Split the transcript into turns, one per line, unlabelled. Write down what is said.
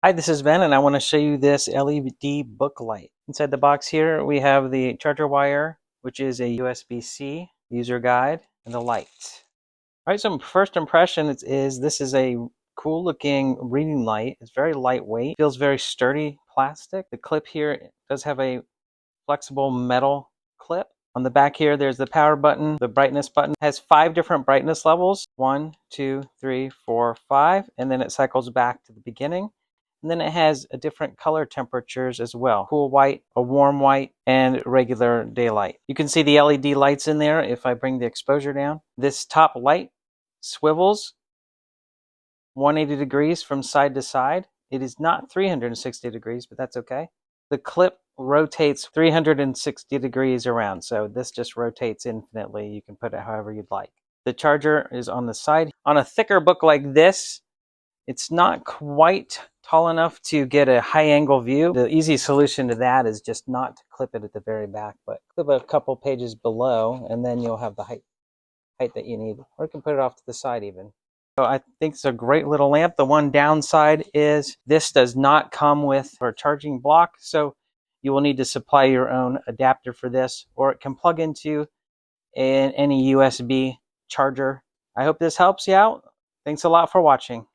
Hi, this is Ben, and I want to show you this LED book light. Inside the box here, we have the charger wire, which is a USB-C user guide, and the light. All right, so first impression is this is a cool looking reading light. It's very lightweight, feels very sturdy plastic. The clip here does have a flexible metal clip. On the back here, there's the power button. The brightness button has 5 different brightness levels. 1, 2, 3, 4, 5, and then it cycles back to the beginning. And then it has a different color temperatures as well. Cool white, a warm white, and regular daylight. You can see the LED lights in there if I bring the exposure down. This top light swivels 180 degrees from side to side. It is not 360 degrees, but that's okay. The clip rotates 360 degrees around, so this just rotates infinitely. You can put it however you'd like. The charger is on the side. On a thicker book like this, it's not quite tall enough to get a high angle view. The easy solution to that is just not to clip it at the very back, but clip a couple pages below, and then you'll have the height that you need. Or you can put it off to the side even. So I think it's a great little lamp. The one downside is this does not come with a charging block, so you will need to supply your own adapter for this, or it can plug into any USB charger. I hope this helps you out. Thanks a lot for watching.